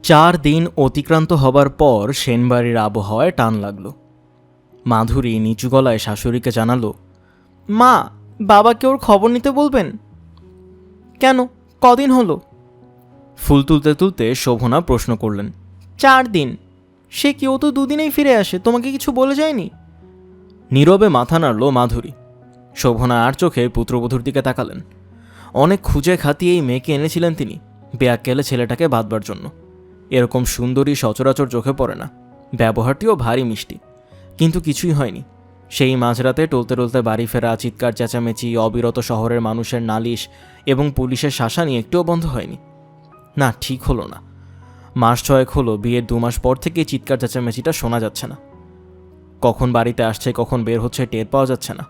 4 দিন অতিক্রান্ত হবার পর সেনবাড়ির আবহাওয়ায় টান লাগলো। মাধুরী নিচু গলায় শাশুড়িকে জানালো, মা, বাবাকে ওর খবর নিতে বলবেন। কেন, কদিন হলো? ফুল তুলতে তুলতে শোভনা প্রশ্ন করলেন। 4 দিন। সে কি, ও তো 2 দিনেই ফিরে আসে, তোমাকে কিছু বলে যায়নি? নীরবে মাথা নাড়ল মাধুরী। শোভনা আর চোখে পুত্রবধূর দিকে তাকালেন। অনেক খুঁজে খাতিয়ে এই মেয়েকে এনেছিলেন তিনি, বেয়াক্কেলে ছেলেটাকে বাঁধবার জন্য। এরকম সুন্দরী সচরাচর চোখে পড়ে না, ব্যবহারটিও ভারী মিষ্টি। কিন্তু কিছুই হয়নি। সেই মাঝরাতে টলতে টলতে বাড়ি ফেরা, চিৎকার চেঁচামেচি, অবিরত শহরের মানুষের নালিশ এবং পুলিশের শাসানি একটুও বন্ধ হয়নি। না, ঠিক হলো না। মাস 6 হলো, বিয়ের 2 মাস পর থেকে চিৎকার চেঁচামেচিটা শোনা যাচ্ছে না। কখন বাড়িতে আসছে, কখন বের হচ্ছে, টের পাওয়া যাচ্ছে না।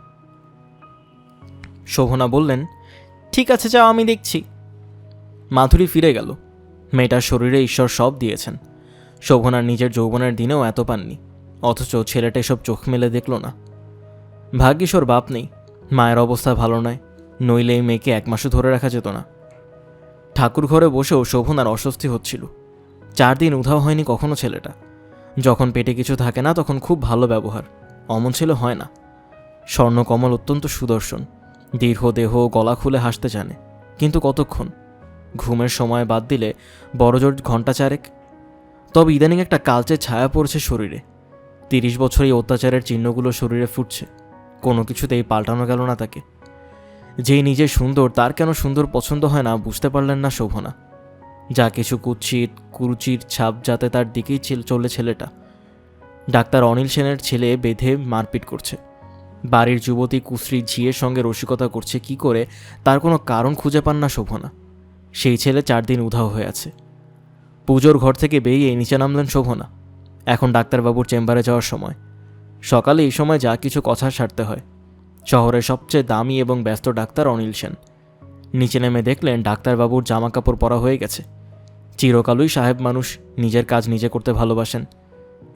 শোভনা বললেন, ঠিক আছে যাও, আমি দেখছি। মাধুরী ফিরে গেল। মেয়েটার শরীরে ঈশ্বর সব দিয়েছেন। শোভনার নিজের যৌবনের দিনেও এত পাননি, অথচ ছেলেটা এসব চোখ মেলে দেখল না। ভাগ্যিস ওর বাপ নেই, মায়ের অবস্থা ভালো নয়, নইলে এই মেয়েকে 1 মাসও ধরে রাখা যেত না। ঠাকুর ঘরে বসেও শোভনার অস্বস্তি হচ্ছিল। 4 দিন উধাও হয়নি কখনো ছেলেটা। যখন পেটে কিছু থাকে না তখন খুব ভালো ব্যবহার, অমন ছেলে হয় না। স্বর্ণকমল অত্যন্ত সুদর্শন, দীর্ঘ দেহ, গলা খুলে হাসতে জানে, কিন্তু কতক্ষণ? ঘুমের সময় বাদ দিলে বড়জোর ঘণ্টা 4। তবে ইদানিং একটা কালচে ছায়া পড়ছে শরীরে। 30 বছর এই অত্যাচারের চিহ্নগুলো শরীরে ফুটছে। কোনো কিছুতেই পাল্টানো গেল না তাকে। যেই নিজে সুন্দর, তার কেন সুন্দর পছন্দ হয় না বুঝতে পারলেন না শোভনা। যা কিছু কুৎসিত কুরুচির ছাপ যাতে তার দিকেই চলে ছেলেটা। ডাক্তার অনিল সেনের ছেলে বেঁধে মারপিট করছে, বাড়ির যুবতী কুশ্রী ঝিয়ের সঙ্গে রসিকতা করছে, কি করে তার কোনো কারণ খুঁজে পান না শোভনা। সেই ছেলে 4 দিন উধাও হয়ে আছে। পুজোর ঘর থেকে বেরিয়ে নিচে নামলেন শোভনা। এখন ডাক্তারবাবুর চেম্বারে যাওয়ার সময়। সকালে এই সময় যা কিছু কথা সারতে হয়। শহরের সবচেয়ে দামি এবং ব্যস্ত ডাক্তার অনিল সেন। নিচে নেমে দেখলেন ডাক্তারবাবুর জামা কাপড় পরা হয়ে গেছে। চিরকালই সাহেব মানুষ, নিজের কাজ নিজে করতে ভালোবাসেন।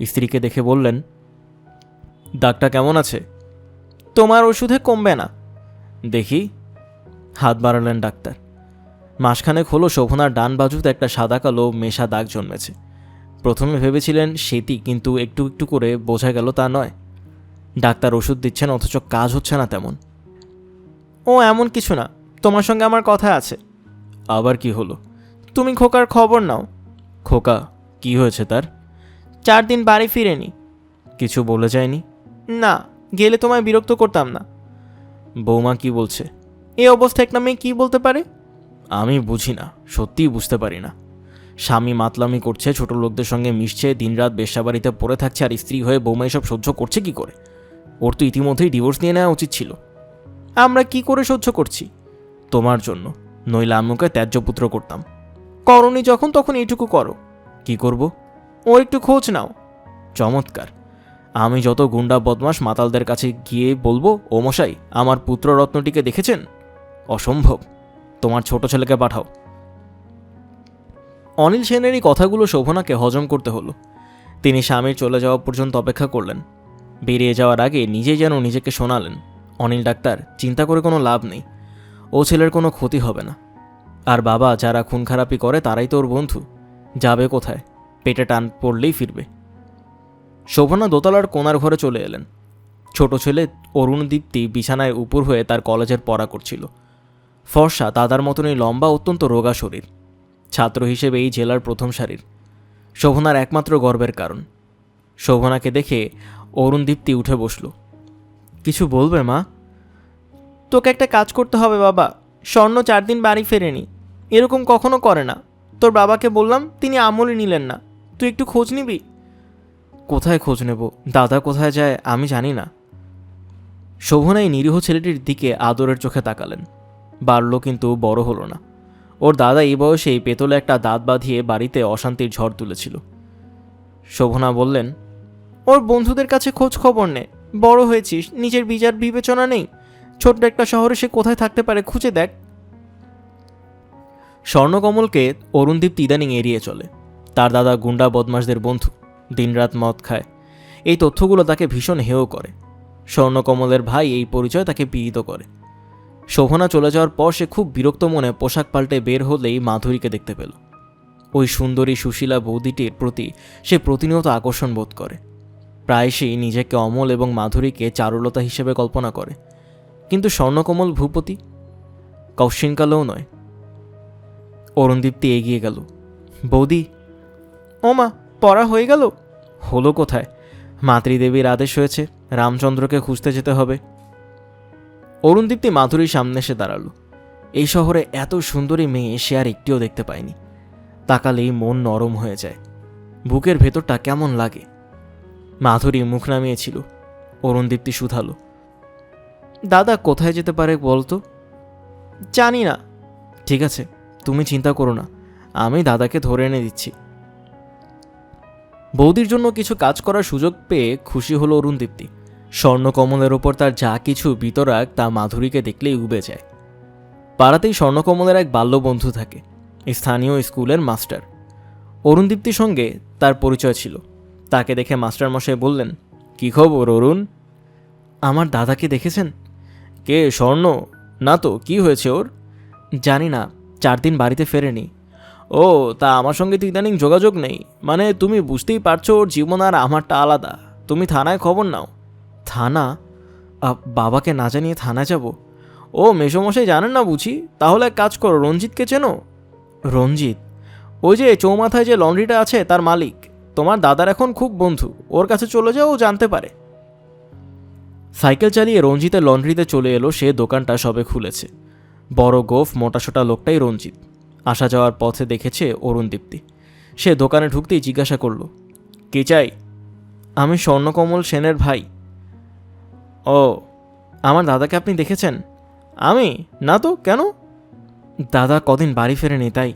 স্ত্রীকে দেখে বললেন, ডাক্তার কেমন আছে? তোমার ওষুধে কমবে না। দেখি। হাত বাড়ালেন ডাক্তার। মাসখানেক হলো শোভনার ডান বাজুতে একটা সাদা কালো মেশা দাগ জন্মেছে। প্রথমে ভেবেছিলেন সেটি, কিন্তু একটু একটু করে বোঝা গেল তা নয়। ডাক্তার ওষুধ দিচ্ছেন, অথচ কাজ হচ্ছে না তেমন। ও এমন কিছু না, তোমার সঙ্গে আমার কথা আছে। আবার কি হলো? তুমি খোকার খবর নাও। খোকা? কি হয়েছে তার? 4 দিন বাড়ি ফিরেনি। কিছু বলে যায়নি? না, গেলে তোমায় বিরক্ত করতাম না। বৌমা কি বলছে? এই অবস্থা একটা মেয়ে কী বলতে পারে? আমি বুঝি না, সত্যিই বুঝতে পারি না। স্বামী মাতলামি করছে, ছোট লোকদের সঙ্গে মিশছে, দিনরাত বেশ্যাবাড়িতে পড়ে থাকছে, আর স্ত্রী হয়ে বৌমা এসব সহ্য করছে কি করে? ওর তো ইতিমধ্যেই ডিভোর্স নিয়ে নেওয়া উচিত ছিল। আমরা কি করে সহ্য করছি? তোমার জন্য, নইলে আম্মুকে ত্যায্যপুত্র করতাম। করনি যখন, তখন এইটুকু করো। কি করব? ওর একটু খোঁজ নাও। চমৎকার। আমি যত গুন্ডা বদমাস মাতালদের কাছে গিয়ে বলবো, ও মশাই, আমার পুত্র রত্নটিকে দেখেছেন? অসম্ভব। তোমার ছোট ছেলেকে পাঠাও। অনিল সেনের এই কথাগুলো শোভনাকে হজম করতে হলো। তিনি স্বামীর চলে যাওয়া পর্যন্ত অপেক্ষা করলেন। বেরিয়ে যাওয়ার আগে নিজেই যেন নিজেকে শোনালেন, অনিল ডাক্তার, চিন্তা করে কোনো লাভ নেই। ও ছেলের কোনো ক্ষতি হবে না। আর বাবা, যারা খুন খারাপি করে তারাই তো ওর বন্ধু। যাবে কোথায়? পেটে টান পড়লেই ফিরবে। শোভনা দোতলার কোণার ঘরে চলে এলেন। ছোট ছেলে অরুণদীপ্তি বিছানায় উপর হয়ে তার কলেজের পড়া করছিল। ফর্সা, দাদার মতনই লম্বা, অত্যন্ত রোগা শরীর। ছাত্র হিসেবে এই জেলার প্রথম সারির। শোভনার একমাত্র গর্বের কারণ। শোভনাকে দেখে অরুণদীপ্তি উঠে বসল। কিছু বলবে মা? তোকে একটা কাজ করতে হবে বাবা। স্বর্ণ 4 দিন বাড়ি ফেরেনি, এরকম কখনো করে না। তোর বাবাকে বললাম, তিনি আমলই নিলেন না। তুই একটু খোঁজ নিবি? কোথায় খোঁজ নেব? দাদা কোথায় যায় আমি জানি না। শোভনা এই নিরীহ ছেলেটির দিকে আদরের চোখে তাকালেন। বাড়ল, কিন্তু বড় হলো না। ওর দাদা এই বয়সেই পেতলে একটা দাঁত বাঁধিয়ে বাড়িতে অশান্তির ঝড় তুলেছিল। শোভনা বললেন, ওর বন্ধুদের কাছে খোঁজ খবর নে। বড় হয়েছিস, নিজের বিচার বিবেচনা নেই? ছোট্ট একটা শহরে সে কোথায় থাকতে পারে, খুঁজে দেখ। স্বর্ণকমলকে অরুণদীপ ইদানিং এড়িয়ে চলে। তার দাদা গুন্ডা বদমাশদের বন্ধু, দিনরাত মদ খায়। এই তথ্যগুলো তাকে ভীষণ হেয় করে। স্বর্ণকমলের ভাই এই পরিচয় তাকে পীড়িত করে। শোভনা চলে যাওয়ার পর সে খুব বিরক্ত মনে পোশাক পাল্টে বের হলেই মাধুরীকে দেখতে পেল। ওই সুন্দরী সুশীলা বৌদিটির প্রতি সে প্রতিনিয়ত আকর্ষণ বোধ করে। প্রায়শই নিজেকে অমল এবং মাধুরীকে চারুলতা হিসেবে কল্পনা করে, কিন্তু স্বর্ণকমল ভূপতি কৌশিনকালেও নয়। অরুণদীপ্তি এগিয়ে গেল। বৌদি। ও মা, পড়া হয়ে গেল? হলো কোথায়, মাতৃদেবীর আদেশ হয়েছে, রামচন্দ্রকে খুঁজতে যেতে হবে। অরুণদীপ্তি মাধুরীর সামনে এসে দাঁড়ালো। এই শহরে এত সুন্দরী মেয়ে সে আর একটিও দেখতে পায়নি। তাকালেই মন নরম হয়ে যায়, বুকের ভেতরটা কেমন লাগে। মাধুরী মুখ নামিয়েছিল। অরুণদীপ্তি শুধালো, দাদা কোথায় যেতে পারে বলতো? জানি না। ঠিক আছে, তুমি চিন্তা করো না, আমি দাদাকে ধরে এনে দিচ্ছি। বৌদির জন্য কিছু কাজ করার সুযোগ পেয়ে খুশি হলো অরুণদীপ্তি। স্বর্ণকমলের ওপর তার যা কিছু বিতরাগ তা মাধুরীকে দেখলেই উবে যায়। পাড়াতেই স্বর্ণকমলের এক বাল্যবন্ধু থাকে, স্থানীয় স্কুলের মাস্টার। অরুণদীপ্তির সঙ্গে তার পরিচয় ছিল। তাকে দেখে মাস্টারমশাই বললেন, কি খবর অরুণ? আমার দাদাকে দেখেছেন? কে, স্বর্ণ? না তো, কি হয়েছে ওর? জানি না, 4 দিন বাড়িতে ফেরেনি। ও, তা আমার সঙ্গে তো ইদানিং যোগাযোগ নেই। মানে তুমি বুঝতেই পারছো, ওর জীবন আর আমারটা আলাদা। তুমি থানায় খবর নাও। থানা? বাবাকে না জানিয়ে থানায় যাব? ও, মেসোমশাই জানেন না বুঝি? তাহলে এক কাজ করো, রঞ্জিতকে চেনো? রঞ্জিত? ওই যে চৌমাথায় যে লন্ড্রিটা আছে তার মালিক। তোমার দাদার এখন খুব বন্ধু, ওর কাছে চলে যাও, ও জানতে পারে। সাইকেল চালিয়ে রঞ্জিতের লন্ড্রিতে চলে এলো। সে দোকানটা সবে খুলেছে। বড় গোফ মোটাসোটা লোকটাই রঞ্জিত। আসা যাওয়ার পথে দেখেছে অরুণদীপ্তি। সে দোকানে ঢুকতেই জিজ্ঞাসা করল, কে চাই? আমি স্বর্ণকমল সেনের ভাই। ও, আমার দাদাকে আপনি দেখেছেন? আমি না তো, কেন? দাদা কদিন বাড়ি ফেরেনি তাই।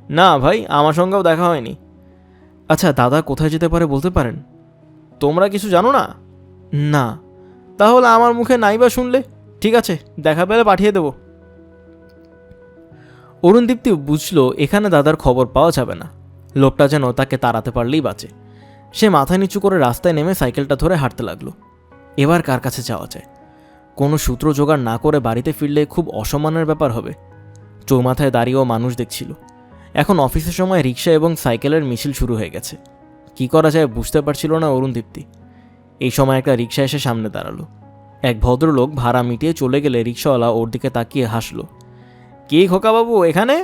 না ভাই, আমার সঙ্গেও দেখা হয়নি। আচ্ছা, দাদা কোথায় যেতে পারে বলতে পারেন? তোমরা কিছু জানো না? না। তাহলে আমার মুখে নাইবা শুনলে? ঠিক আছে, দেখা পেলে পাঠিয়ে দেব। অরুণদীপ্তি বুঝল এখানে দাদার খবর পাওয়া যাবে না। লোকটা যেন তাকে তাড়াতে পারলেই বাঁচে। সে মাথা নিচু করে রাস্তায় নেমে সাইকেলটা ধরে হাঁটতে লাগলো। এবার কার কাছে যাওয়া যায়? কোনো সূত্র জোগাড় না করে বাড়িতে ফিরলে খুব অসম্মানের ব্যাপার হবে। চৌমাথায় দাঁড়িয়েও মানুষ দেখছিল। এখন অফিসের সময় রিক্সা এবং সাইকেলের মিছিল শুরু হয়ে গেছে। কি করা যায় বুঝতে পারছিল না অরুণদীপ্তি। এই সময় একটা রিক্সা এসে সামনে দাঁড়ালো। এক ভদ্রলোক ভাড়া মিটিয়ে চলে গেলে রিক্সাওয়ালা ওর দিকে তাকিয়ে হাসল। কি খোকাবাবু এখানে?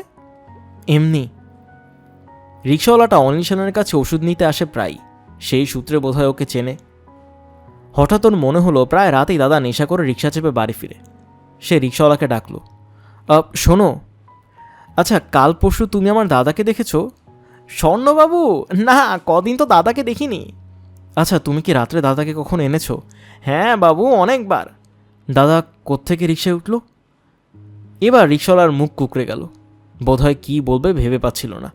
এমনি। রিক্সাওয়ালাটা অনিল সেনের কাছে ওষুধ নিতে আসে প্রায়, সেই সূত্রে বোধহয় ওকে চেনে। হঠাৎ ওর মনে হলো প্রায় রাতেই দাদা নেশা করে রিক্সা চেপে বাড়ি ফিরে। সে রিক্সাওয়ালাকে ডাকলো, শোনো, আচ্ছা কাল পরশু তুমি আমার দাদাকে দেখেছো? স্বর্ণবাবু, না, কদিন তো দাদাকে দেখিনি। আচ্ছা, তুমি কি রাত্রে দাদাকে কখন এনেছো? হ্যাঁ বাবু, অনেকবার। দাদা কোত্থেকে রিক্সায় উঠল? এবার রিক্সাওয়ালার মুখ কুকড়ে গেল। বোধহয় কী বলবে ভেবে পাচ্ছিল না।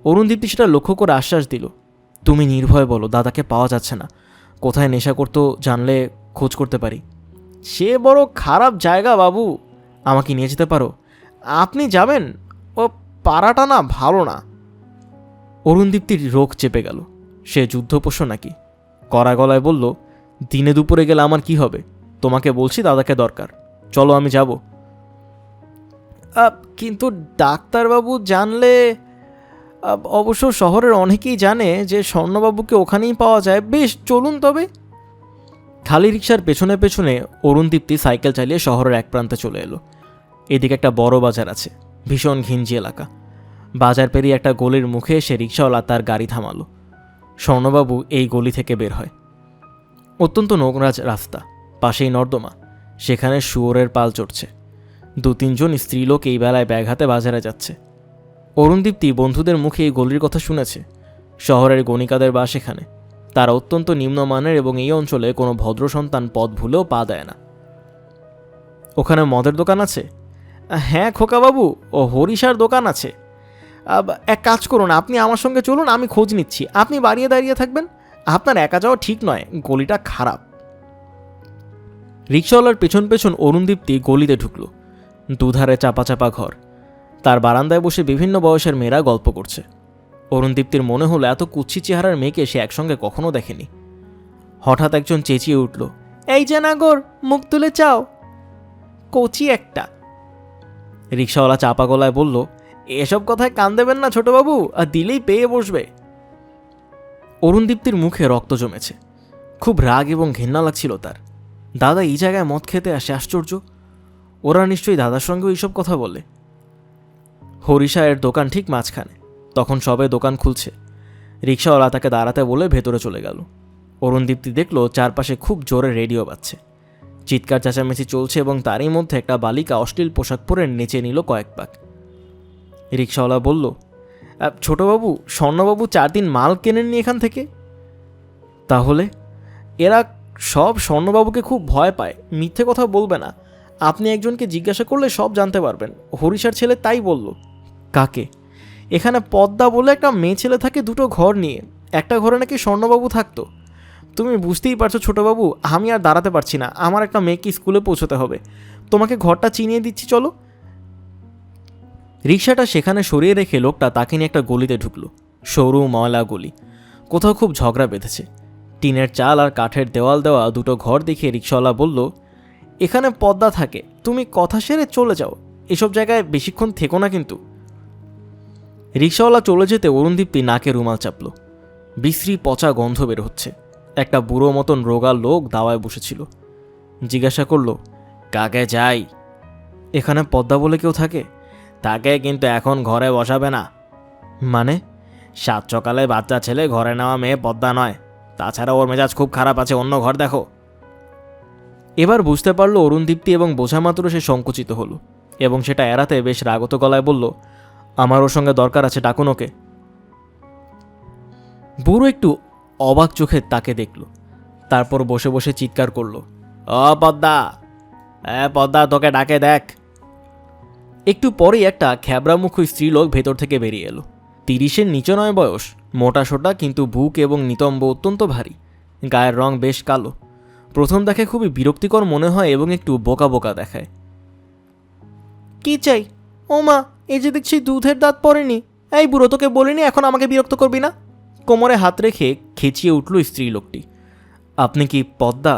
অরুণদীপ্তি সেটা লক্ষ্য করে আশ্বাস দিল, তুমি নির্ভয় বলো, দাদাকে পাওয়া যাচ্ছে না। কোথায় নেশা করতো জানলে খোঁজ করতে পারি। সে বড় খারাপ জায়গা বাবু, আমাকে নিয়ে যেতে পারো? আপনি যাবেন? ও পাড়াটা না ভালো না। অরুণদীপ্তির রোগ চেপে গেল। সে যুদ্ধপোষ্য নাকি? কড়া গলায় বলল, দিনে দুপুরে গেলে আমার কি হবে? তোমাকে বলছি দাদাকে দরকার, চলো আমি যাব। কিন্তু ডাক্তারবাবু জানলে? অবশ্য শহরের অনেকেই জানে যে স্বর্ণবাবুকে ওখানেই পাওয়া যায়। বেশ, চলুন তবে। খালি রিক্সার পেছনে পেছনে অরুণদীপ্তি সাইকেল চালিয়ে শহরের এক প্রান্তে চলে এলো। এদিকে একটা বড় বাজার আছে, ভীষণ ঘিঞ্জি এলাকা। বাজার পেরিয়ে একটা গলির মুখে এসে রিক্সাওয়ালা তার গাড়ি থামালো। স্বর্ণবাবু এই গলি থেকে বের হয়। অত্যন্ত নোংরা রাস্তা, পাশেই নর্দমা, সেখানে শুয়োরের পাল চড়ছে। 2-3 জন স্ত্রীলোক এই বেলায় ব্যাগ হাতে বাজারে যাচ্ছে। অরুণদীপ্তি বন্ধুদের মুখে এই গলির কথা শুনেছে। শহরের গণিকাদের বাস এখানে। তারা অত্যন্ত নিম্নমানের এবং এই অঞ্চলে কোনো ভদ্র সন্তান পথ ভুলেও পা দেয় না। ওখানে মদের দোকান আছে? হ্যাঁ খোকাবাবু, ও হরিষার দোকান আছে। এক কাজ করুন, আপনি আমার সঙ্গে চলুন, আমি খোঁজ নিচ্ছি। আপনি বাড়িয়ে দাঁড়িয়ে থাকবেন, আপনার একা যাওয়া ঠিক নয়, গলিটা খারাপ। রিক্সাওয়ালার পেছন পেছন অরুণদীপ্তি গলিতে ঢুকল। দুধারে চাপা চাপা ঘর। তার বারান্দায় বসে বিভিন্ন বয়সের মেয়েরা গল্প করছে। অরুণদীপ্তির মনে হলো এত কুচ্ছি চেহারার মেয়েকে সে একসঙ্গে কখনো দেখেনি। হঠাৎ একজন চেঁচিয়ে উঠল, এই যে নাগর, মুখ তুলে চাও। কচি একটা। রিক্সাওয়ালা চাপা গলায় বলল, এসব কথায় কান দেবেন না ছোটবাবু, আর দিলেই পেয়ে বসবে। অরুণদীপ্তির মুখে রক্ত জমেছে। খুব রাগ এবং ঘেন্না লাগছিল তার। দাদা এই জায়গায় মদ খেতে আসে, আশ্চর্য। ওরা নিশ্চয়ই দাদার সঙ্গেও এইসব কথা বলে। হরিশায়ের দোকান ঠিক মাঝখানে। তখন সবে দোকান খুলছে। রিক্সাওয়ালা তাকে দাঁড়াতে বলে ভেতরে চলে গেল। অরুণদীপ্তি দেখল চারপাশে খুব জোরে রেডিও বাজছে। চিৎকার চেঁচামেচি চলছে এবং তারই মধ্যে একটা বালিকা অশ্লীল পোশাক পরে নেচে নিল কয়েক পাক। রিক্সাওয়ালা বলল, ছোটবাবু, স্বর্ণবাবু 4 দিন মাল কেনেননি এখান থেকে? তাহলে? এরা সব স্বর্ণবাবুকে খুব ভয় পায়, মিথ্যে কথা বলবে না। আপনি একজনকে জিজ্ঞাসা করলে সব জানতে পারবেন। হরিশার ছেলে তাই বলল। কাকে? এখানে পদ্মা বলে একটা মেয়ে ছেলে থাকে 2টো ঘর নিয়ে। একটা ঘরে নাকি স্বর্ণবাবু থাকতো। তুমি বুঝতেই পারছো ছোটবাবু, আমি আর দাঁড়াতে পারছি না। আমার একটা মেয়েকে স্কুলে পৌঁছতে হবে। তোমাকে ঘরটা চিনিয়ে দিচ্ছি, চলো। রিক্সাটা সেখানে সরিয়ে রেখে লোকটা তাকে নিয়ে একটা গলিতে ঢুকলো। সরু ময়লা গলি, কোথাও খুব ঝগড়া বেঁধেছে। টিনের চাল আর কাঠের দেওয়াল দেওয়া 2টো ঘর দেখিয়ে রিক্সাওয়ালা বলল, এখানে পদ্মা থাকে, তুমি কথা সেরে চলে যাও। এসব জায়গায় বেশিক্ষণ থেকো না কিন্তু। রিক্সাওয়ালা চলে যেতে অরুণদীপ্তি নাকে রুমাল চাপল। বিশ্রী পচা গন্ধ বের হচ্ছে। একটা বুড়ো মতন রোগা লোক দাওয়ায় বসেছিল। জিজ্ঞাসা করল, কাকে যাই? এখানে পদ্মা বলে কেউ থাকে? তাকে, কিন্তু এখন ঘরে বসাবে না। মানে? 7 সকালে বাচ্চা ছেলে ঘরে নেওয়া মেয়ে পদ্মা নয়। তাছাড়া ওর মেজাজ খুব খারাপ আছে, অন্য ঘর দেখো। এবার বুঝতে পারল অরুণদীপ্তি এবং বোঝা মাত্র সে সংকুচিত হলো এবং সেটা এড়াতে বেশ রাগত গলায় বলল, আমার ওর সঙ্গে দরকার আছে, ডাকুন ওকে। বুড়ো একটু অবাক চোখে তাকে দেখল, তারপর বসে বসে চিৎকার করল, ও পদ্মা, পদ্মা, তোকে ডাকে দেখ। একটু পরেই একটা খ্যাবরামুখ স্ত্রীলোক ভেতর থেকে বেরিয়ে এলো। 30-এর নিচে নয় বয়স, মোটা সোটা, কিন্তু বুক এবং নিতম্ব অত্যন্ত ভারী। গায়ের রং বেশ কালো। প্রথম দেখে খুবই বিরক্তিকর মনে হয় এবং একটু বোকা বোকা দেখায়। কি চাই? ও মা, এই যে দেখছি দুধের দাঁত পড়েনি। এই বুড়ো, তোকে বলিনি এখন আমাকে বিরক্ত করবি না? কোমরে হাত রেখে খেঁচিয়ে উঠল স্ত্রীলোকটি। আপনি কি পদ্মা?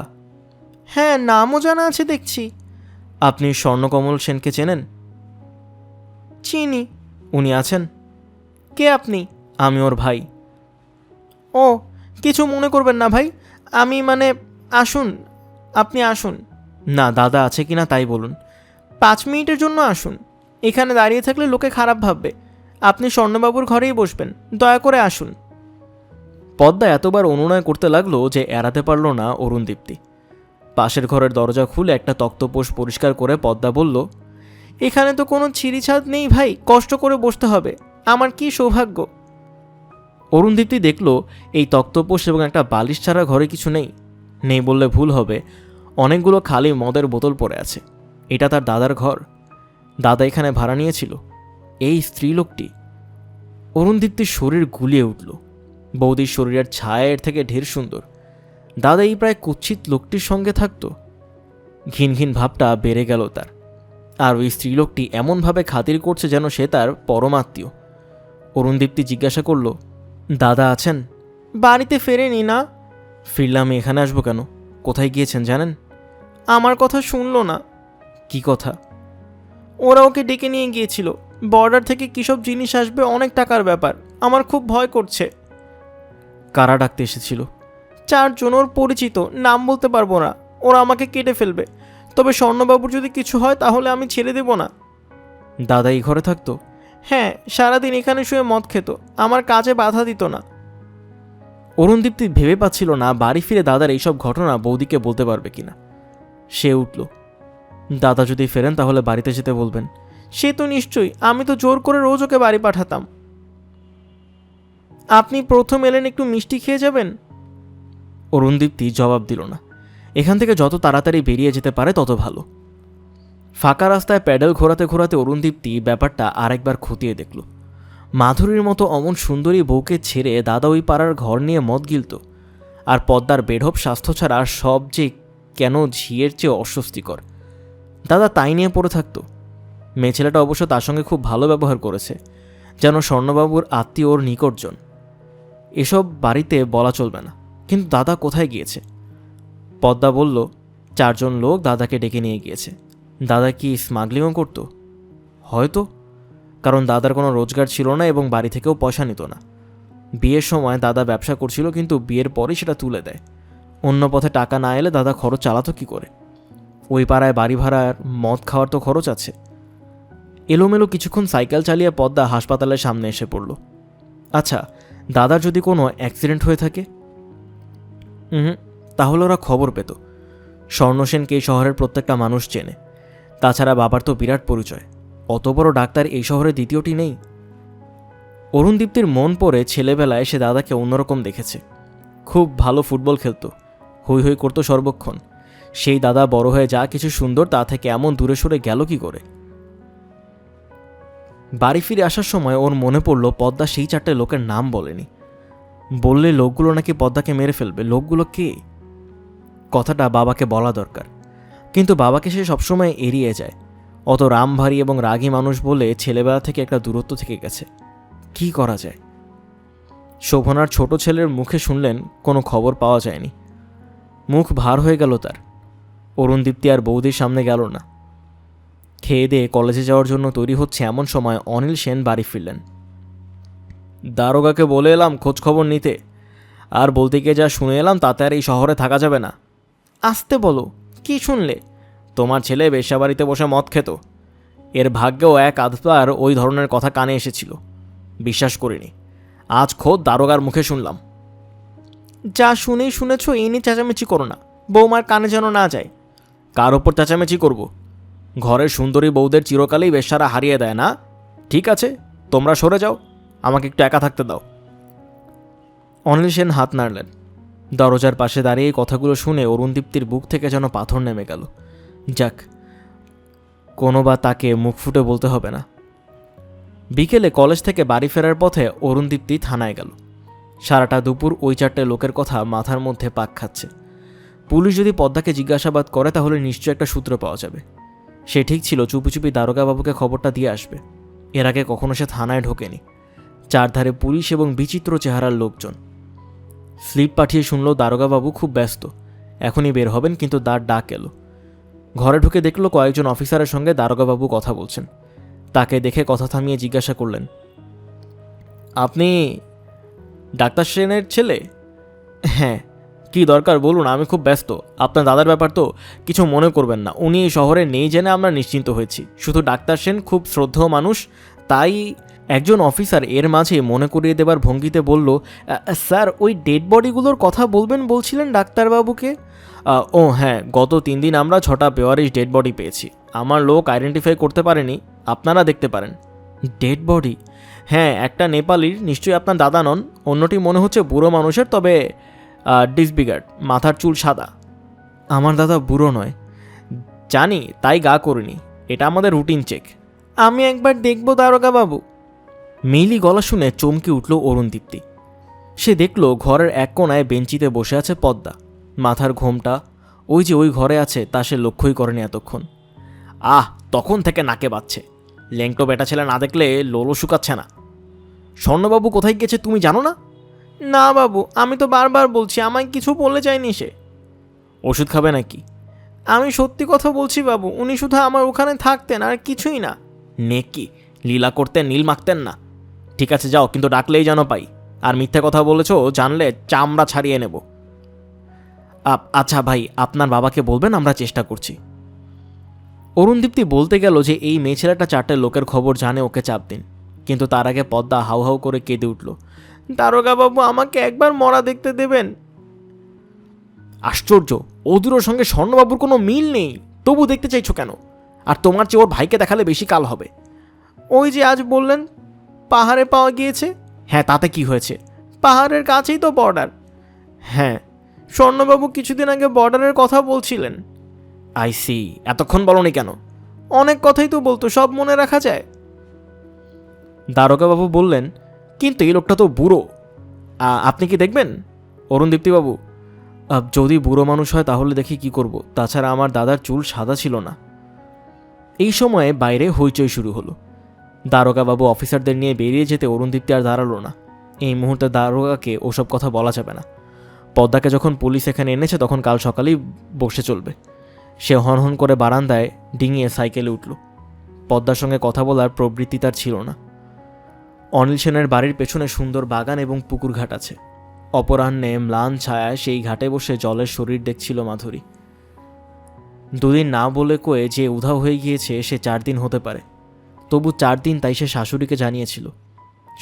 হ্যাঁ, নামও জানা আছে দেখছি। আপনি স্বর্ণকমল সেনকে চেনেন? চিনি। উনি আছেন? কে আপনি? আমি ওর ভাই। ও, কিছু মনে করবেন না ভাই, আমি আসুন, আপনি আসুন। না, দাদা আছে কিনা তাই বলুন। 5 মিনিটের জন্য আসুন। এখানে দাঁড়িয়ে থাকলে লোকে খারাপ ভাববে। আপনি স্বর্ণবাবুর ঘরেই বসবেন, দয়া করে আসুন। পদ্মা এতবার অনুনয় করতে লাগলো যে এড়াতে পারল না অরুণদীপ্তি। পাশের ঘরের দরজা খুলে একটা তক্তপোষ পরিষ্কার করে পদ্মা বলল, এখানে তো কোনো ছিঁড়িছাদ নেই ভাই, কষ্ট করে বসতে হবে। আমার কি সৌভাগ্য। অরুণদীপ্তি দেখল এই তক্তপোষ এবং একটা বালিশ ছাড়া ঘরে কিছু নেই। নেই বললে ভুল হবে, অনেকগুলো খালি মদের বোতল পড়ে আছে। এটা তার দাদার ঘর। দাদা এখানে ভাড়া নিয়েছিল। এই স্ত্রীলোকটি। অরুণদীপ্তির শরীর গুলিয়ে উঠল। বৌদির শরীরের ছায়া এর থেকে ঢের সুন্দর। দাদা এই প্রায় কুৎসিত লোকটির সঙ্গে থাকত। ঘিন ঘিন ভাবটা বেড়ে গেল তার। আর ওই স্ত্রীলোকটি এমনভাবে খাতির করছে যেন সে তার পরমাত্মীয়। অরুণদীপ্তি জিজ্ঞাসা করল, দাদা আছেন? বাড়িতে ফেরেনি না। ফিরলাম, এখানে আসবো কেন? কোথায় গিয়েছেন জানেন? আমার কথা শুনলো না। কি কথা? ওরা ওকে ডেকে নিয়ে গিয়েছিল। বর্ডার থেকে কিসব জিনিস আসবে, অনেক টাকার ব্যাপার। আমার খুব ভয় করছে। কারা ডাকতে এসেছিল? 4 জন, ওর পরিচিত, নাম বলতে পারবো না। ওরা আমাকে কেটে ফেলবে। তবে স্বর্ণবাবুর যদি কিছু হয় তাহলে আমি ছেড়ে দেব না। দাদা এই ঘরে থাকতো? হ্যাঁ, সারাদিন এখানে শুয়ে মদ খেত, আমার কাজে বাধা দিত না। অরুণদীপ্তি ভেবে পাচ্ছিল না বাড়ি ফিরে দাদার এইসব ঘটনা বৌদিকে বলতে পারবে কিনা। সে উঠল, দাদা যদি ফেরেন তাহলে বাড়িতে যেতে বলবেন। সে তো নিশ্চয়ই, আমি তো জোর করে রোজ ওকে বাড়ি পাঠাতাম। আপনি প্রথম এলেন, একটু মিষ্টি খেয়ে যাবেন। অরুণদীপ্তি জবাব দিল না। এখান থেকে যত তাড়াতাড়ি বেরিয়ে যেতে পারে তত ভালো। ফাঁকা রাস্তায় প্যাডেল ঘোরাতে ঘোরাতে অরুণদীপ্তি ব্যাপারটা আরেকবার খতিয়ে দেখল। মাধুরীর মতো অমন সুন্দরী বউকে ছেড়ে দাদা ওই পাড়ার ঘর নিয়ে মদ গিলত। আর পদ্মার বেঢপ স্বাস্থ্য ছাড়া সব যে কেন ঝিয়ের চেয়ে অস্বস্তিকর। দাদা তাই নিয়ে পড়ে থাকতো। মেয়ে ছেলেটা অবশ্য তার সঙ্গে খুব ভালো ব্যবহার করেছে, যেন স্বর্ণবাবুর আত্মীয়, ওর নিকটজন। এসব বাড়িতে বলা চলবে না। কিন্তু দাদা কোথায় গিয়েছে? পদ্মা বলল, 4 জন লোক দাদাকে ডেকে নিয়ে গিয়েছে। দাদা কি স্মাগলিংও করতো? হয়তো, কারণ দাদার কোনো রোজগার ছিল না এবং বাড়ি থেকেও পয়সা নিত না। বিয়ের সময় দাদা ব্যবসা করছিল, কিন্তু বিয়ের পরই সেটা তুলে দেয়। অন্য পথে টাকা না এলে দাদা খরচ চালাতো কী করে? ওই পাড়ায় বাড়ি ভাড়ার, মদ খাওয়ার তো খরচ আছে। এলোমেলো কিছুক্ষণ সাইকেল চালিয়ে পদ্মা হাসপাতালের সামনে এসে পড়ল। আচ্ছা, দাদার যদি কোনো অ্যাক্সিডেন্ট হয়ে থাকে? তাহলে ওরা খবর পেত। স্বর্ণসেনকে এই শহরের প্রত্যেকটা মানুষ চেনে। তাছাড়া বাবার তো বিরাট পরিচয়, অত বড় ডাক্তার এই শহরে দ্বিতীয়টি নেই। অরুণদীপ্তির মন পড়ে ছেলেবেলায় সে দাদাকে অন্যরকম দেখেছে। খুব ভালো ফুটবল খেলতো, হৈ হৈ করতো সর্বক্ষণ। সেই দাদা বড় হয়ে যা কিছু সুন্দর, তা থেকে এমন দূরে সরে গেল কি করে? বাড়ি ফিরে আসার সময় ওর মনে পড়ল পদ্মা সেই 4টে লোকের নাম বলেনি। বললে লোকগুলো নাকি পদ্মাকে মেরে ফেলবে। লোকগুলো কে? কথাটা বাবাকে বলা দরকার, কিন্তু বাবাকে সে সবসময় এড়িয়ে যায়। অত রামভারী এবং রাগী মানুষ বলে ছেলেবেলা থেকে একটা দূরত্ব থেকে গেছে। কি করা যায়? শোভনার ছোট ছেলের মুখে শুনলেন কোনো খবর পাওয়া যায়নি। মুখ ভার হয়ে গেল তার। অরুণদীপ্তি আর বৌদির সামনে গেল না। খেয়ে দিয়ে কলেজে যাওয়ার জন্য তৈরি হচ্ছে এমন সময় অনিল সেন বাড়ি ফিরলেন। দারোগাকে বলে এলাম খোঁজ খবর নিতে, আর বলতে গিয়ে যা শুনে এলাম তাতে আর এই শহরে থাকা যাবে না। আসতে বলো, কি শুনলে? তোমার ছেলে বেশ্যাবাড়িতে বসে মদ খেত। এর ভাগ্যেও এক আধবার ওই ধরনের কথা কানে এসেছিল, বিশ্বাস করিনি। আজ খোদ দারোগার মুখে শুনলাম। যা শুনেই শুনেছ, এই নিয়ে চেঁচামেচি করো না, বৌমার কানে যেন না যায়। কার ওপর চেঁচামেচি করব? ঘরের সুন্দরী বউদের চিরকালেই বেশ্যারা হারিয়ে দেয় না? ঠিক আছে, তোমরা সরে যাও, আমাকে একটু একা থাকতে দাও। অনিল সেন হাত নাড়লেন। দরজার পাশে দাঁড়িয়ে কথাগুলো শুনে অরুণদীপ্তির বুক থেকে যেন পাথর নেমে গেল। যাক, কোনো বা তাকে মুখ ফুটে বলতে হবে না। বিকেলে কলেজ থেকে বাড়ি ফেরার পথে অরুণদীপ্তি থানায় গেল। সারাটা দুপুর ওই 4টে লোকের কথা মাথার মধ্যে পাক খাচ্ছে। পুলিশ যদি পদ্মাকে জিজ্ঞাসাবাদ করে তাহলে নিশ্চয় একটা সূত্র পাওয়া যাবে। সে ঠিক ছিল চুপি চুপি দারোগাবাবুকে খবরটা দিয়ে আসবে। এর আগে কখনো সে থানায় ঢোকেনি। চারধারে পুলিশ এবং বিচিত্র চেহারার লোকজন। স্লিপ পাঠিয়ে শুনল দারোগাবাবু খুব ব্যস্ত, এখনই বের হবেন, কিন্তু তার ডাক এলো। ঘরে ঢুকে দেখল কয়েকজন অফিসারের সঙ্গে দারোগাবাবু কথা বলছেন। তাকে দেখে কথা থামিয়ে জিজ্ঞাসা করলেন, আপনি ডাক্তার সেনের ছেলে? হ্যাঁ। কি দরকার বলুন, আমি খুব ব্যস্ত। আপনার দাদার ব্যাপার তো, কিছু মনে করবেন না। উনি এই শহরে নেই জেনে আমরা নিশ্চিন্ত হয়েছি। শুধু ডাক্তার সেন খুব শ্রদ্ধেয় মানুষ, তাই। একজন অফিসার এর মাঝে মনে করিয়ে দেবার ভঙ্গিতে বলল, স্যার, ওই ডেড বডিগুলোর কথা বলবেন বলছিলেন ডাক্তারবাবুকে? ও হ্যাঁ, গত 3 দিন আমরা 6টা বেওয়ারিশ ডেড বডি পেয়েছি। আমার লোক আইডেন্টিফাই করতে পারেনি, আপনারা দেখতে পারেন। Dead body? হ্যাঁ, একটা নেপালির, নিশ্চয়ই আপনার দাদা নন। অন্যটি মনে হচ্ছে বুড়ো মানুষের, তবে ডিসবিগার্ড, মাথার চুল সাদা। আমার দাদা বুড়ো নয়, জানি, তাই গা করিনি। এটা আমাদের রুটিন চেক। আমি একবার দেখব দারোগাবাবু। মেইলি গলা শুনে চমকে উঠল অরুণদীপ্তি। সে দেখল ঘরের এক কোণায় বেঞ্চিতে বসে আছে পদ্মা। মাথার ঘোমটা ওই যে ওই ঘরে আছে, তা সে লক্ষ্যই করেনি এতক্ষণ। তখন থেকে নাকে বাজছে। ল্যাংটো বেটা ছেলে না দেখলে লোলো শুকাচ্ছে না। স্বর্ণবাবু কোথায় গেছে তুমি জানো না? না বাবু, আমি তো বারবার বলছি, আমায় কিছু বলে যায়নি সে। ওষুধ খাবে নাকি? আমি সত্যি কথা বলছি বাবু, উনি শুধু আমার ওখানে থাকতেন, আর কিছুই না। নেকি লীলা করতেন, নীল মাখতেন না? ঠিক আছে, যাও, কিন্তু ডাকলেই যেন পাই। আর মিথ্যে কথা বলেছ জানলে চামড়া ছাড়িয়ে নেব। আচ্ছা ভাই, আপনার বাবাকে বলবেন, আমরা চেষ্টা করছি। অরুণদীপ্তি বলতে গেল যে এই মেয়ে ছেলেটা 4টে লোকের খবর জানে, ওকে চাপ দিন। কিন্তু তার আগে পদ্মা হাউ হাউ করে কেঁদে উঠল। দারোগাবাবু, আমাকে একবার মরা দেখতে দেবেন। আশ্চর্য, অদূরের সঙ্গে স্বর্ণবাবুর কোনো মিল নেই, তবু দেখতে চাইছো কেন? আর তোমার চেয়ে ওর ভাইকে দেখালে বেশি কাল হবে। ওই যে আজ বললেন পাহাড়ে পাওয়া গিয়েছে। হ্যাঁ, তাতে কি হয়েছে? পাহাড়ের কাছেই তো বর্ডার। হ্যাঁ, স্বর্ণবাবু কিছুদিন আগে বর্ডারের কথা বলছিলেন। আই সি, এতক্ষণ বলনি কেন? অনেক কথাই তো বলতো, সব মনে রাখা যায়। দারোগাবাবু বললেন, কিন্তু এই লোকটা তো বুড়ো। আপনি কি দেখবেন অরুণদীপ্তিবাবু? যদি বুড়ো মানুষ হয় তাহলে দেখি কি করব। তাছাড়া আমার দাদার চুল সাদা ছিল না। এই সময়ে বাইরে হইচই শুরু হলো। দারোগাবাবু অফিসারদের নিয়ে বেরিয়ে যেতে অরুণদীপ্তি আর দাঁড়ালো না। এই মুহূর্তে দারোগাকে ওসব কথা বলা যাবে না। পদ্মাকে যখন পুলিশ এখানে এনেছে তখন কাল সকালেই বসে চলবে। সে হনহন করে বারান্দায় ডিঙিয়ে সাইকেলে উঠল। পদ্মার সঙ্গে কথা বলার প্রবৃত্তি তার ছিল না। অনিল সেনের বাড়ির পেছনে সুন্দর বাগান এবং পুকুর ঘাট আছে। অপরাহ্নে ম্লান ছায়ায় সেই ঘাটে বসে জলের শরীর দেখছিল মাধুরী। দুদিন না বলে কয়ে যে উধাও হয়ে গিয়েছে সে 4 দিন হতে পারে, তবু 4 দিন তাই সে শাশুড়িকে জানিয়েছিল।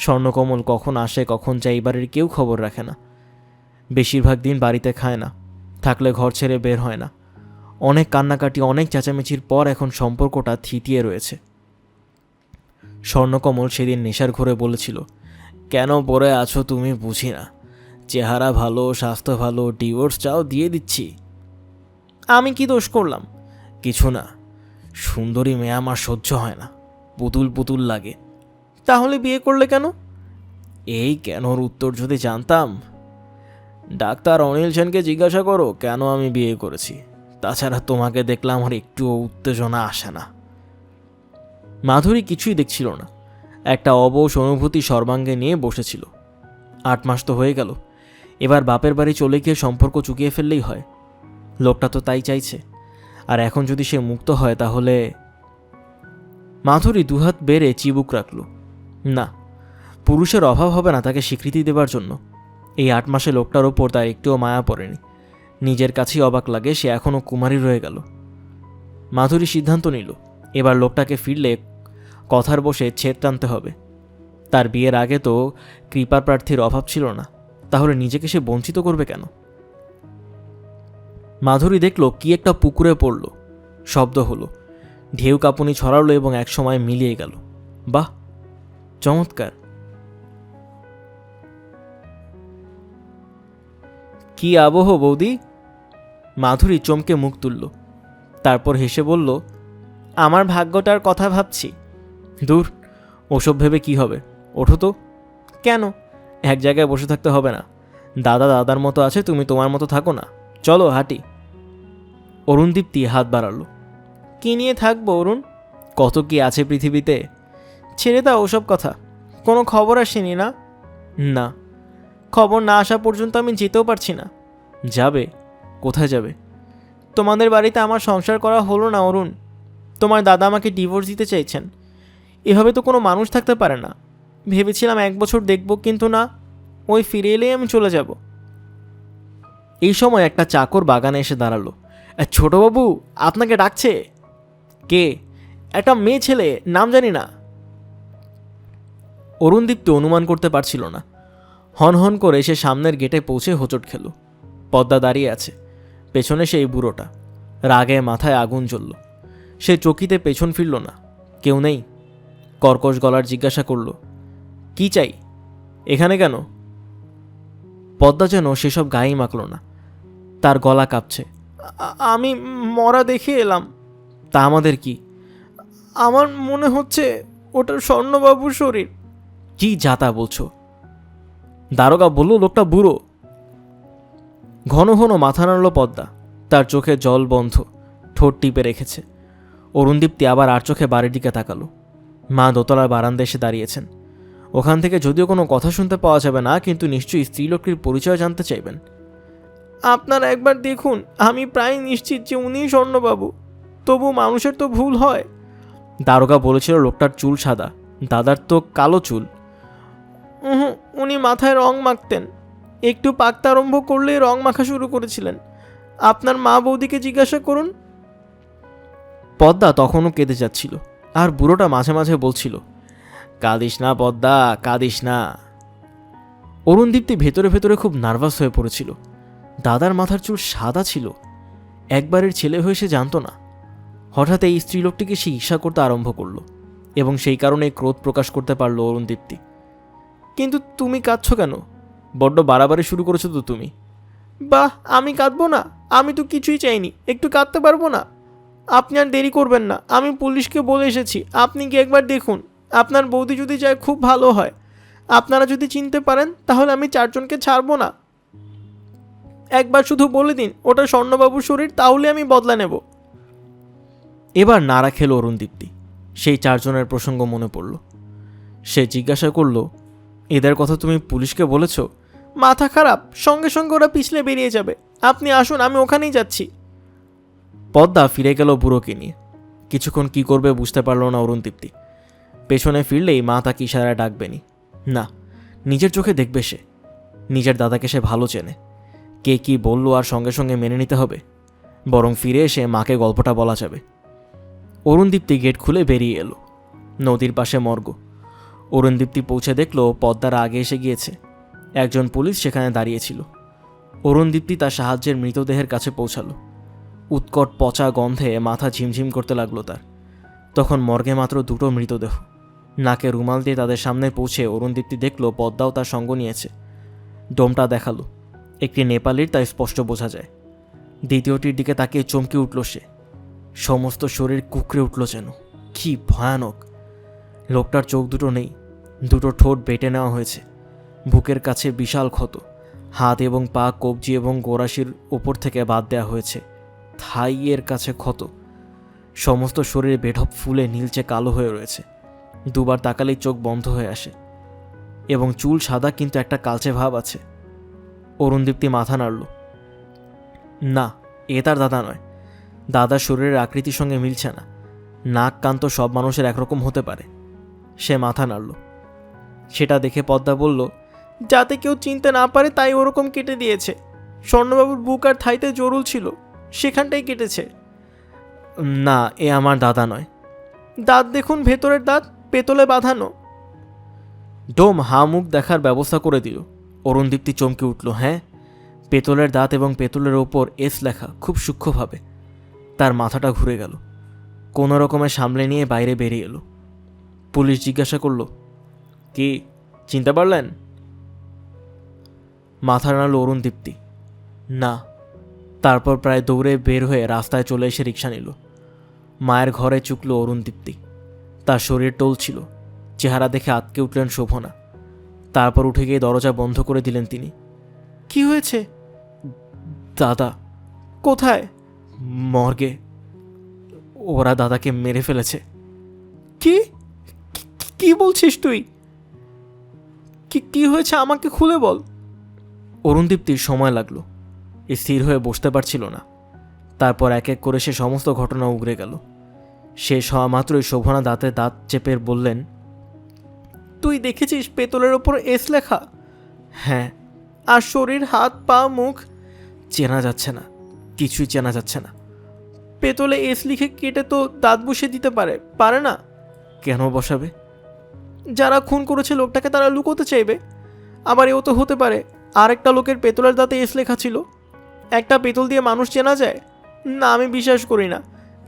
স্বর্ণকমল কখন আসে কখন যায় বাড়ির কেউ খবর রাখে না। বেশিরভাগ দিন বাড়িতে খায় না, থাকলে ঘর ছেড়ে বের হয় না। অনেক কান্নাকাটি, অনেক চেঁচামেচির পর এখন সম্পর্কটা থিতিয়ে রয়েছে। স্বর্ণকমল সেদিন নেশার ঘরে বলেছিল, কেন পড়ে আছো তুমি বুঝি না, চেহারা ভালো, স্বাস্থ্য ভালো, ডিভোর্স চাও দিয়ে দিচ্ছি। আমি কি দোষ করলাম? কিছু না, সুন্দরী মেয়ে আমার সহ্য হয় না, পুতুল পুতুল লাগে। তাহলে বিয়ে করলে কেন? এই কেনর উত্তর যদি জানতাম। ডাক্তার অনিল সেনকে জিজ্ঞাসা করো কেন আমি বিয়ে করেছি। তাছাড়া তোমাকে দেখলে আমার একটুও উত্তেজনা আসে না। মাধুরী কিছুই দেখছিল না, একটা অবশ অনুভূতি সর্বাঙ্গে নিয়ে বসেছিল। 8 মাস তো হয়ে গেল, এবার বাপের বাড়ি চলে গিয়ে সম্পর্ক চুকিয়ে ফেললেই হয়। লোকটা তো তাই চাইছে, আর এখন যদি সে মুক্ত হয় তাহলে। মাধুরী দুহাত বেড়ে চিবুক রাখল। না, পুরুষের অভাব হবে না তাকে স্বীকৃতি দেবার জন্য। এই 8 মাসে লোকটার ওপর তার একটুও মায়া পড়েনি। নিজের কাছেই অবাক লাগে সে এখনও কুমারী রয়ে গেল। মাধুরী সিদ্ধান্ত নিল, এবার লোকটাকে ফিরলে কথার বসে ছেদ টানতে হবে। তার বিয়ের আগে তো কৃপা প্রার্থীর অভাব ছিল না, তাহলে নিজেকে সে বঞ্চিত করবে কেন? মাধুরী দেখল কি একটা পুকুরে পড়ল, শব্দ হলো, ঢেউ কাঁপুনি ছড়ালো এবং একসময় মিলিয়ে গেল। বাহ, চমৎকার! কি আবহ বৌদি! মাধুরী চমকে মুখ তুলল, তারপর হেসে বলল, আমার ভাগ্যটার কথা ভাবছি। দূর, ওসব ভেবে কি হবে, ওঠো তো। কেন? এক জায়গায় বসে থাকতে হবে না। দাদা দাদার মতো আছে, তুমি তোমার মতো থাকো না, চলো হাঁটি। অরুণদীপ্তি হাত বাড়ালো। কি নিয়ে থাকবো অরুণ? কত কি আছে পৃথিবীতে। ছেড়ে দাও ওসব কথা। কোনো খবর আসেনি না? না, খবর না আসা পর্যন্ত আমি যেতেও পারছি না। যাবে? কোথায় যাবে? তোমাদের বাড়িতে আমার সংসার করা হলো না অরুণ। তোমার দাদা আমাকে ডিভোর্স দিতে চাইছেন। এভাবে তো কোনো মানুষ থাকতে পারে না। ভেবেছিলাম 1 বছর দেখব, কিন্তু না, ওই ফিরে এলেই আমি চলে যাব। এই সময় একটা চাকর বাগানে এসে দাঁড়ালো। ছোটবাবু, আপনাকে ডাকছে। কে? একটা মেয়ে ছেলে, নাম জানি না। অরুণদীপ্তি অনুমান করতে পারছিল না। হন হন করে সে সামনের গেটে পৌঁছে হোঁচট খেল। পদ্মা দাঁড়িয়ে আছে, পেছনে সেই বুড়োটা। রাগে মাথায় আগুন জ্বলল। সে চকিতে পেছন ফিরল না, কেউ নেই। কর্কশ গলার জিজ্ঞাসা করল, কি চাই? এখানে কেন? পদ্মা যেন সেসব গায়েই মাখল না, তার গলা কাঁপছে। আমি মরা দেখে এলাম। তা আমাদের কি? আমার মনে হচ্ছে ওটা স্বর্ণবাবুর শরীর। কি যাতা বলছো? দারোগা বলল লোকটা বুড়ো। ঘন ঘন মাথা নাড়ল পদ্মা, তার চোখে জল বন্ধ, ঠোঁট টিপে রেখেছে। অরুণদীপ্তি আবার আর চোখে বাড়ির দিকে তাকালো। মা দোতলার বারান্দায় এসে দাঁড়িয়েছেন। ওখান থেকে যদিও কোনো কথা শুনতে পাওয়া যাবে না, কিন্তু নিশ্চয়ই স্ত্রীলোকটির পরিচয় জানতে চাইবেন। আপনারা একবার দেখুন, আমি প্রায় নিশ্চিত যে উনিই স্বর্ণবাবু। তবু মানুষের তো ভুল হয়। দারোগা বলেছিল লোকটার চুল সাদা, দাদার তো কালো চুল। উনি মাথায় রং মাখতেন, একটু পাকতে আরম্ভ করলেই রং মাখা শুরু করেছিলেন। আপনার মা বৌদিকে জিজ্ঞাসা করুন। পদ্মা তখনও কেঁদে যাচ্ছিল, আর বুড়োটা মাঝে মাঝে বলছিল, কাঁদিস না পদ্মা, কাঁদিস না। অরুণদীপ্তি ভেতরে ভেতরে খুব নার্ভাস হয়ে পড়েছিল। দাদার মাথার চুল সাদা ছিল, একবারের ছেলে হয়ে সে জানত না। হঠাৎ এই স্ত্রীলোকটিকে সে ঈর্ষা করতে আরম্ভ করল, এবং সেই কারণে ক্রোধ প্রকাশ করতে পারল অরুণদীপ্তি। কিন্তু তুমি কাঁদছ কেন? বড্ড বাড়াবাড়ি শুরু করেছো তো তুমি। বাহ, আমি কাঁদবো না? আমি তো কিছুই চাইনি, একটু কাঁদতে পারবো না? আপনি আর দেরি করবেন না, আমি পুলিশকে বলে এসেছি। আপনি কি একবার দেখুন, আপনার বৌদি যদি যায় খুব ভালো হয়। আপনারা যদি চিনতে পারেন তাহলে আমি 4 জনকে ছাড়বো না। একবার শুধু বলে দিন ওটা স্বর্ণবাবুর শরীর, তাহলে আমি বদলা নেব। এবার নাড়া খেল অরুণদীপ্তি। সেই 4 জনের প্রসঙ্গ মনে পড়ল। সে জিজ্ঞাসা করল, এদের কথা তুমি পুলিশকে বলেছ? মাথা খারাপ, সঙ্গে সঙ্গে ওরা পিছলে বেরিয়ে যাবে। আপনি আসুন, আমি ওখানেই যাচ্ছি। পদ্মা ফিরে গেল বুড়োকে নিয়ে। কিছুক্ষণ কি করবে বুঝতে পারল না অরুণদীপ্তি। পেছনে ফিরলেই মা তাকে ইশারায় ডাকবেনি, না, নিজের চোখে দেখবে সে। নিজের দাদাকে সে ভালো চেনে, কে কি বলল আর সঙ্গে সঙ্গে মেনে নিতে হবে, বরং ফিরে এসে মাকে গল্পটা বলা যাবে। অরুণদীপ্তি গেট খুলে বেরিয়ে এলো। নদীর পাশে মর্গ। অরুণদীপ্তি পৌঁছে দেখল পদ্মার আগে এসে গিয়েছে। একজন পুলিশ সেখানে দাঁড়িয়েছিল। অরুণদীপ্তি তার সাহায্যের মৃতদেহের কাছে পৌঁছালো। উৎকট পচা গন্ধে মাথা ঝিমঝিম করতে লাগলো তার। তখন মর্গে মাত্র 2টো মৃতদেহ। নাকে রুমাল দিয়ে তাদের সামনে পৌঁছে অরুণদীপ্তি দেখল পদ্মাও তার সঙ্গ নিয়েছে। ডোমটা দেখালো, একটি নেপালির, তাই স্পষ্ট বোঝা যায়। দ্বিতীয়টির দিকে তাকিয়ে চমকে উঠল সে। সমস্ত শরীর কুঁকড়ে উঠল যেন। কি ভয়ানক! লোকটার চোখ দুটো নেই, 2টো ঠোঁট বেটে নেওয়া হয়েছে। বুকের কাছে বিশাল ক্ষত। হাত এবং পা কবজি এবং গোড়াশির ওপর থেকে বাদ দেওয়া হয়েছে। থাইয়ের কাছে ক্ষত। সমস্ত শরীরে বেঢপ ফুলে নীলচে কালো হয়ে রয়েছে। 2বার তাকালেই চোখ বন্ধ হয়ে আসে। এবং চুল সাদা, কিন্তু একটা কালচে ভাব আছে। অরুণদীপ্তি মাথা নাড়ল। না, এ তার দাদা নয়। দাদার শরীরের আকৃতির সঙ্গে মিলছে না। নাক কান তো সব মানুষের একরকম হতে পারে। সে মাথা নাড়ল। সেটা দেখে পদ্মা বলল, যাতে কেউ চিনতে না পারে তাই ওরকম কেটে দিয়েছে। স্বর্ণবাবুর বুক আর থাইতে জরুল ছিল, সেখানটাই কেটেছে। না, এ আমার দাদা নয়। দাঁত দেখুন, ভেতরের দাঁত পেতলে বাঁধানো। ডোম হা মুখ দেখার ব্যবস্থা করে দিল। অরুণদীপ্তি চমকে উঠল। হ্যাঁ, পেতলের দাঁত এবং পেতলের ওপর এস লেখা, খুব সূক্ষ্মভাবে। তার মাথাটা ঘুরে গেল। কোনো রকমে সামলে নিয়ে বাইরে বেরিয়ে এলো। পুলিশ জিজ্ঞাসা করল, কি চিনতে পারলেন? মাথা নাড়ল অরুণদীপ্তি, না। তারপর প্রায় দৌড়ে বের হয়ে রাস্তায় চলে এসে রিক্সা নিল। মায়ের ঘরে চুকল অরুণদীপ্তি। তার শরীর টলছিল। চেহারা দেখে আটকে উঠলেন শোভনা। তারপর উঠে গিয়ে দরজা বন্ধ করে দিলেন তিনি। কি হয়েছে? দাদা। কোথায়? মর্গে। ওরা দাদাকে মেরে ফেলেছে। কি কি বলছিস তুই? কি হয়েছে আমাকে খুলে বল। অরুণদীপ্তির সময় লাগলো। স্থির হয়ে বসতে পারছিল না। তারপর এক এক করে সে সমস্ত ঘটনা উগরে গেল। শেষ হওয়া মাত্রই শোভনা দাঁতে দাঁত চেপে বললেন, তুই দেখেছিস পেতলের ওপর এস লেখা? হ্যাঁ। আর শরীর, হাত পা মুখ চেনা যাচ্ছে না, কিছুই চেনা যাচ্ছে না। পেতলে এস লিখে কেটে তো দাঁত বসিয়ে দিতে পারে না? কেন বসাবে? যারা খুন করেছে লোকটাকে তারা লুকোতে চাইবে। আবার এও তো হতে পারে আরেকটা লোকের পেতলের দাঁতে এস লেখা ছিল। একটা পেতল দিয়ে মানুষ চেনা যায়? না, আমি বিশ্বাস করি না।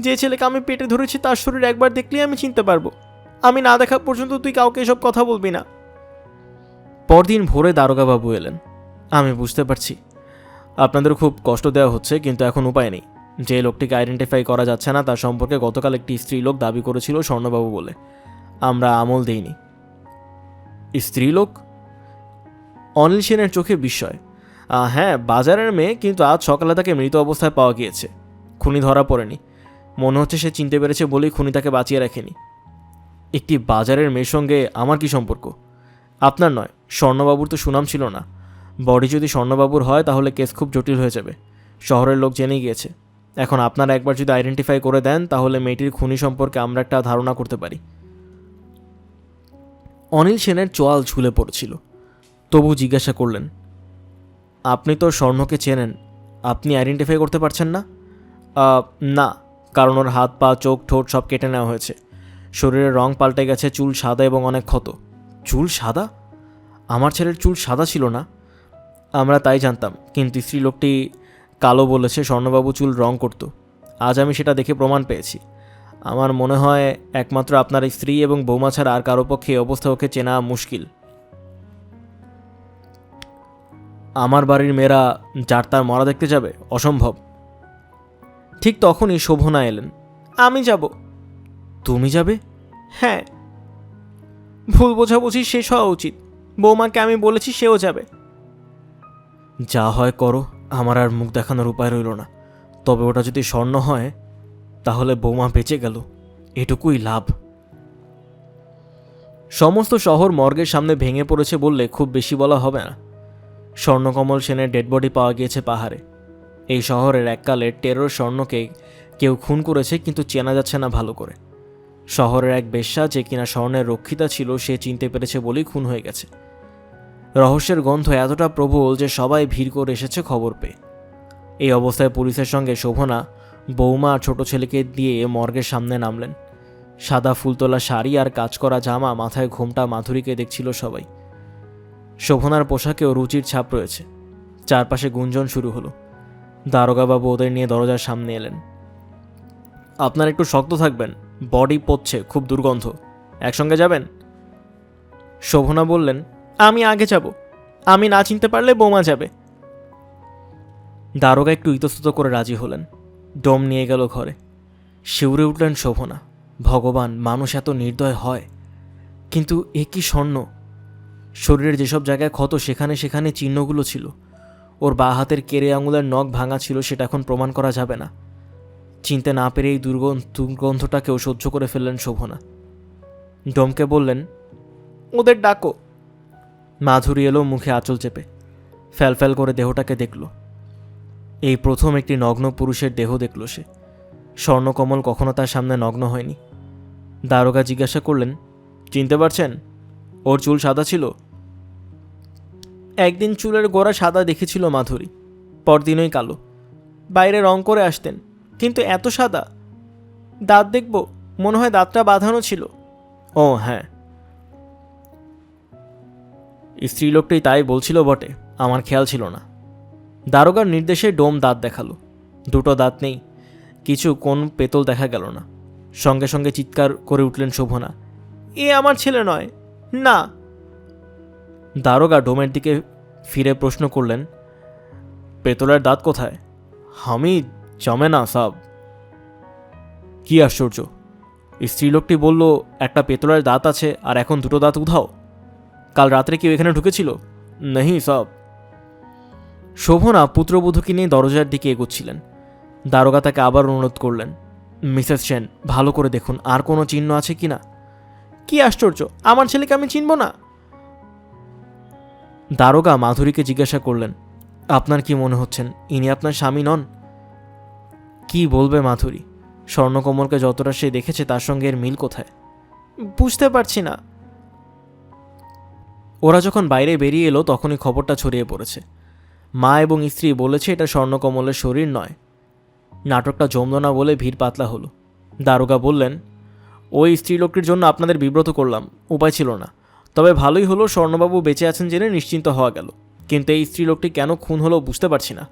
যে ছেলেকে আমি পেটে ধরেছি তার শরীর একবার দেখলেই আমি চিনতে পারবো। আমি না দেখা পর্যন্ত তুই কাউকে এসব কথা বলবি না। পরদিন ভোরে দারোগাবাবু এলেন। আমি বুঝতে পারছি আপনাদের খুব কষ্ট দেওয়া হচ্ছে, কিন্তু এখন উপায় নেই। যে লোকটিকে আইডেন্টিফাই করা যাচ্ছে না তার সম্পর্কে গতকাল একটি স্ত্রীলোক দাবি করেছিল স্বর্ণবাবু বলে। আমরা আমল দেইনি। স্ত্রীলোক? অনিল সেনের চোখে বিস্ময়। হ্যাঁ, বাজারের মেয়ে, কিন্তু আজ সকালে তাকে মৃত অবস্থায় পাওয়া গিয়েছে। খুনি ধরা পড়েনি। মনে হচ্ছে সে চিনতে পেরেছে বলেই খুনি তাকে বাঁচিয়ে রাখেনি। একটি বাজারের মেয়ের সঙ্গে আমার কি সম্পর্ক? আপনার নয়, স্বর্ণবাবুর তো সুনাম ছিল না। বডি যদি স্বর্ণবাবুর হয় তাহলে কেস খুব জটিল হয়ে যাবে। শহরের লোক জেনে গিয়েছে। এখন আপনারা একবার যদি আইডেন্টিফাই করে দেন তাহলে মেয়েটির খুনি সম্পর্কে আমরা একটা ধারণা করতে পারি। অনিল সেনের চোয়াল ঝুলে পড়েছিল। তবু জিজ্ঞাসা করলেন, আপনি তো স্বর্ণকে চেনেন, আপনি আইডেন্টিফাই করতে পারছেন না? না, কারণ ওর হাত পা চোখ ঠোঁট সব কেটে নেওয়া হয়েছে। শরীরের রং পাল্টে গেছে, চুল সাদা এবং অনেক ক্ষত। চুল সাদা? আমার ছেলের চুল সাদা ছিল না। আমরা তাই জানতাম, কিন্তু স্ত্রীলোকটি কালো বলেছে স্বর্ণবাবু চুল রং করত। আজ আমি সেটা দেখে প্রমাণ পেয়েছি। আমার মনে হয় একমাত্র আপনার স্ত্রী এবং বৌমা ছাড়া আর কারো পক্ষে এই অবস্থা ওকে চেনা মুশকিল। আমার বাড়ির মেয়েরা যার তার মরা দেখতে যাবে? অসম্ভব। ঠিক তখনই শোভনা এলেন। আমি যাব। তুমি যাবে? হ্যাঁ, ভুল বোঝাবুঝি শেষ হওয়া উচিত। বৌমাকে আমি বলেছি, সেও যাবে। যা হয় করো, আমার আর মুখ দেখানোর উপায় রইল না। তবে ওটা যদি স্বর্ণ হয় তাহলে বৌমা বেঁচে গেল, এটুকুই লাভ। সমস্ত শহর মর্গের সামনে ভেঙে পড়েছে বললে খুব বেশি বলা হবে না। স্বর্ণকমল সেনের ডেড বডি পাওয়া গিয়েছে পাহাড়ে। এই শহরের এককালে টেরর স্বর্ণকে কেউ খুন করেছে, কিন্তু চেনা যাচ্ছে না ভালো করে। শহরের এক বেশ্যা, যে কিনা স্বর্ণের রক্ষিতা ছিল, সে চিনতে পেরেছে বলেই খুন হয়ে গেছে। রহস্যের গন্ধ এতটা প্রবল যে সবাই ভিড় করে এসেছে খবর পেয়ে। এই অবস্থায় পুলিশের সঙ্গে শোভনা, বৌমা আর ছোট ছেলেকে দিয়ে মর্গের সামনে নামলেন। সাদা ফুলতোলা শাড়ি আর কাজ করা জামা, মাথায় ঘোমটা মাধুরীকে দেখছিল সবাই। শোভনার পোশাকেও রুচির ছাপ রয়েছে। চারপাশে গুঞ্জন শুরু হলো। দারোগাবাবু ওদের নিয়ে দরজার সামনে এলেন। আপনার একটু শক্ত থাকবেন, বডি পচছে, খুব দুর্গন্ধ। একসঙ্গে যাবেন? শোভনা বললেন, আমি আগে যাব, আমি না চিনতে পারলে বৌমা যাবে। দারোগা একটু ইতস্তত করে রাজি হলেন। ডোম নিয়ে গেল ঘরে। শিউরে উঠলেন শোভনা। ভগবান, মানুষ এত নির্দয় হয়! কিন্তু এ কি স্বর্ণ! শরীরের যেসব জায়গায় ক্ষত, সেখানে সেখানে চিহ্নগুলো ছিল। ওর বাঁ হাতের কেড়ে আঙুলের নখ ভাঙা ছিল, সেটা এখন প্রমাণ করা যাবে না। চিনতে না পেরে এই দুর্গন্ধটাকেও সহ্য করে ফেললেন শোভনা। ডোমকে বললেন, ওদের ডাকো। মাধুরী এলো মুখে আঁচল চেপে। ফ্যালফ্যাল করে দেহটাকে দেখল। এই প্রথম একটি নগ্ন পুরুষের দেহ দেখল সে। স্বর্ণকমল কখনো তার সামনে নগ্ন হয়নি। দারোগা জিজ্ঞাসা করলেন, চিনতে পারছেন? ওর চুল সাদা ছিল? একদিন চুলের গোড়া সাদা দেখেছিল মাধুরী, পরদিনই কালো। বাইরে রং করে আসতেন, কিন্তু এত সাদা। দাঁত দেখব, মনে হয় দাঁতটা বাঁধানো ছিল। ও হ্যাঁ, স্ত্রীলোকটাই তাই বলছিল বটে, আমার খেয়াল ছিল না। দারোগার নির্দেশে ডোম দাঁত দেখালো। দুটো দাঁত নেই, কিছু কোন পেতল দেখা গেল না। সঙ্গে সঙ্গে চিৎকার করে উঠলেন শোভনা, এ আমার ছেলে নয়, না। দারোগা ডোমের দিকে ফিরে প্রশ্ন করলেন, পেতলের দাঁত কোথায়? আমি জমে না সাব। কি আশ্চর্য! স্ত্রীলোকটি বলল একটা পেতলের দাঁত আছে, আর এখন দুটো দাঁত উধাও। কাল রাত্রে কেউ এখানে ঢুকেছিল? নেই সব। শোভনা পুত্রবধূকে নিয়ে দরজার দিকে এগোচ্ছিলেন। দারোগা তাকে আবার অনুরোধ করলেন, মিসেস সেন, ভালো করে দেখুন আর কোনো চিহ্ন আছে কিনা। কি আশ্চর্য, আমার ছেলেকে আমি চিনব না? দারোগা মাধুরীকে জিজ্ঞাসা করলেন, আপনার কি মনে হচ্ছেন ইনি আপনার স্বামী নন? কি বলবে মাধুরী? স্বর্ণকমলকে যতটা সে দেখেছে, তার সঙ্গে এর মিল কোথায়? বুঝতে পারছি না। ওরা যখন বাইরে বেরিয়ে এলো, তখনই খবরটা ছড়িয়ে পড়েছে। মা এবং স্ত্রী বলেছে এটা স্বর্ণকমলের শরীর নয়। নাটকটা জমল না বলে ভিড় পাতলা হলো। দারোগা বললেন, ওই স্ত্রীলোকটির জন্য আপনাদের বিব্রত করলাম, উপায় ছিল না। তবে ভালোই হলো, স্বর্ণবাবু বেঁচে আছেন জেনে নিশ্চিন্ত হওয়া গেল। কিন্তু এই স্ত্রীলোকটি কেন খুন হলো বুঝতে পারছি না।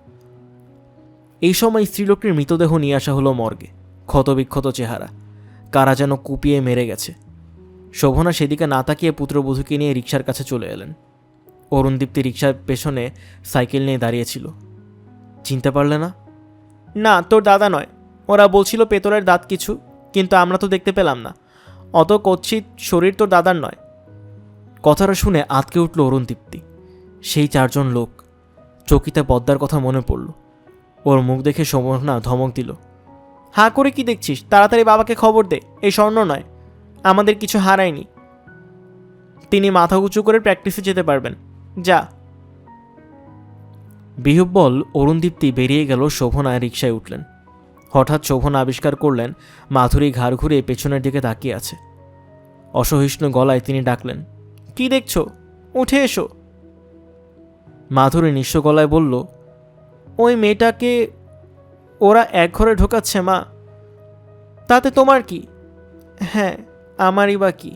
এই সময় স্ত্রীলোকটির মৃতদেহ নিয়ে আসা হলো মর্গে। ক্ষতবিক্ষত চেহারা, কারা যেন কুপিয়ে মেরে গেছে। শোভনা সেদিকে না তাকিয়ে পুত্রবধূকে নিয়ে রিকশার কাছে চলে এলেন। অরুণদীপ্তি রিকশার পেছনে সাইকেল নিয়ে দাঁড়িয়েছিল। চিনতে পারলে না? না, তোর দাদা নয়। ওরা বলছিল পেতলের দাঁত কিছু, কিন্তু আমরা তো দেখতে পেলাম না। অত কচ্ছিত শরীর তোর দাদার নয়। কথাটা শুনে আঁতকে উঠল অরুণদীপ্তি। সেই চারজন লোক। চকিতে পদ্মার কথা মনে পড়ল। ওর মুখ দেখে শোভনা ধমক দিল, হাঁ করে কি দেখছিস? তাড়াতাড়ি বাবাকে খবর দে, এই স্বর্ণ নয়, আমাদের কিছু হারায়নি। তিনি মাথা উঁচু করে প্র্যাকটিসে যেতে পারবেন, যা। বিহব্বল অরুণদীপ্তি বেরিয়ে গেল। শোভনা রিকশায় উঠলেন। হঠাৎ শোভনা আবিষ্কার করলেন মাধুরী ঘাড় ঘুরে পেছনের দিকে তাকিয়ে আছে। অসহিষ্ণু গলায় তিনি ডাকলেন, কি দেখছো? উঠে এসো। মাধুরী নিঃস্ব গলায় বলল, ওই মেয়েটাকে ওরা এক ঘরে ঢোকাচ্ছে মা। তাতে তোমার কি? হ্যাঁ, আমারই বা কি?